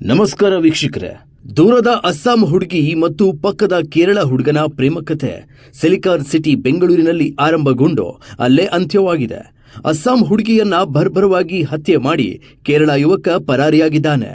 ನಮಸ್ಕಾರ ವೀಕ್ಷಕರೇ. ದೂರದ ಅಸ್ಸಾಂ ಹುಡುಗಿ ಮತ್ತು ಪಕ್ಕದ ಕೇರಳ ಹುಡುಗನ ಪ್ರೇಮ ಕಥೆ ಸಿಲಿಕಾನ್ ಸಿಟಿ ಬೆಂಗಳೂರಿನಲ್ಲಿ ಆರಂಭಗೊಂಡು ಅಲ್ಲೇ ಅಂತ್ಯವಾಗಿದೆ. ಅಸ್ಸಾಂ ಹುಡುಗಿಯನ್ನ ಬರ್ಬರವಾಗಿ ಹತ್ಯೆ ಮಾಡಿ ಕೇರಳ ಯುವಕ ಪರಾರಿಯಾಗಿದ್ದಾನೆ.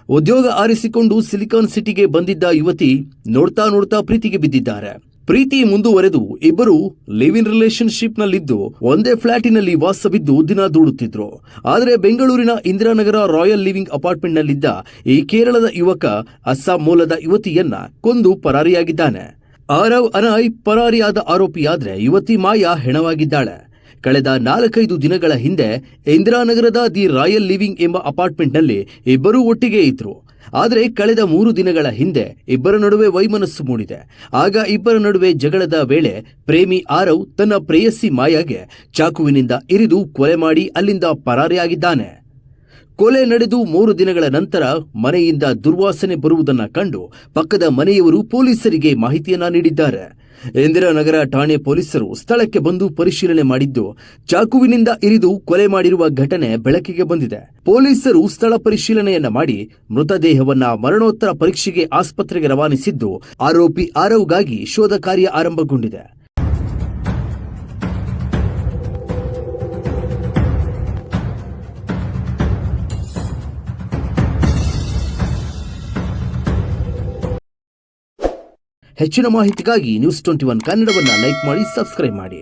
ಉದ್ಯೋಗ ಆರಿಸಿಕೊಂಡು ಸಿಲಿಕಾನ್ ಸಿಟಿಗೆ ಬಂದಿದ್ದ ಯುವತಿ ನೋಡ್ತಾ ನೋಡ್ತಾ ಪ್ರೀತಿಗೆ ಬಿದ್ದಿದ್ದಾರೆ. ಪ್ರೀತಿ ಮುಂದುವರೆದು ಇಬ್ಬರು ಲಿವ್ ಇನ್ ರಿಲೇಶನ್ಶಿಪ್ ನಲ್ಲಿದ್ದು ಒಂದೇ ಫ್ಲಾಟಿನಲ್ಲಿ ವಾಸವಿದ್ದು ದಿನ ದೂಡುತ್ತಿದ್ರು. ಆದರೆ ಬೆಂಗಳೂರಿನ ಇಂದಿರಾನಗರ ರಾಯಲ್ ಲಿವಿಂಗ್ ಅಪಾರ್ಟ್ಮೆಂಟ್ ನಲ್ಲಿದ್ದ ಈ ಕೇರಳದ ಯುವಕ ಅಸ್ಸಾಂ ಮೂಲದ ಯುವತಿಯನ್ನ ಕೊಂದು ಪರಾರಿಯಾಗಿದ್ದಾನೆ. ಆರವ್ ಅನಾಯ್ ಪರಾರಿಯಾದ ಆರೋಪಿಯಾದ್ರೆ ಯುವತಿ ಮಾಯಾ ಹೆಣವಾಗಿದ್ದಾಳೆ. ಕಳೆದ 4-5 ದಿನಗಳ ಹಿಂದೆ ಇಂದಿರಾನಗರದ ದಿ ರಾಯಲ್ ಲಿವಿಂಗ್ ಎಂಬ ಅಪಾರ್ಟ್ಮೆಂಟ್ನಲ್ಲಿ ಇಬ್ಬರೂ ಒಟ್ಟಿಗೆ ಇದ್ರು. ಆದರೆ ಕಳೆದ 3 ದಿನಗಳ ಹಿಂದೆ ಇಬ್ಬರ ನಡುವೆ ವೈಮನಸ್ಸು ಮೂಡಿದೆ. ಆಗ ಇಬ್ಬರ ನಡುವೆ ಜಗಳದ ವೇಳೆ ಪ್ರೇಮಿ ಆರವ್ ತನ್ನ ಪ್ರೇಯಸಿ ಮಾಯಾಗೆ ಚಾಕುವಿನಿಂದ ಇರಿದು ಕೊಲೆ ಮಾಡಿ ಅಲ್ಲಿಂದ ಪರಾರಿಯಾಗಿದ್ದಾನೆ. ಕೊಲೆ ನಡೆದು 3 ದಿನಗಳ ನಂತರ ಮನೆಯಿಂದ ದುರ್ವಾಸನೆ ಬರುವುದನ್ನು ಕಂಡು ಪಕ್ಕದ ಮನೆಯವರು ಪೊಲೀಸರಿಗೆ ಮಾಹಿತಿಯನ್ನ ನೀಡಿದ್ದಾರೆ. ಇಂದಿರಾನಗರ ಠಾಣೆ ಪೊಲೀಸರು ಸ್ಥಳಕ್ಕೆ ಬಂದು ಪರಿಶೀಲನೆ ಮಾಡಿದ್ದು ಚಾಕುವಿನಿಂದ ಇರಿದು ಕೊಲೆ ಮಾಡಿರುವ ಘಟನೆ ಬೆಳಕಿಗೆ ಬಂದಿದೆ. ಪೊಲೀಸರು ಸ್ಥಳ ಪರಿಶೀಲನೆಯನ್ನ ಮಾಡಿ ಮೃತದೇಹವನ್ನ ಮರಣೋತ್ತರ ಪರೀಕ್ಷೆಗೆ ಆಸ್ಪತ್ರೆಗೆ ರವಾನಿಸಿದ್ದು ಆರೋಪಿ ಆರವ್ಗಾಗಿ ಶೋಧ ಕಾರ್ಯ ಆರಂಭಗೊಂಡಿದೆ. ಹೆಚ್ಚಿನ ಮಾಹಿತಿಗಾಗಿ ನ್ಯೂಸ್ 21 ಕನ್ನಡವನ್ನ ಲೈಕ್ ಮಾಡಿ, ಸಬ್ಸ್ಕ್ರೈಬ್ ಮಾಡಿ.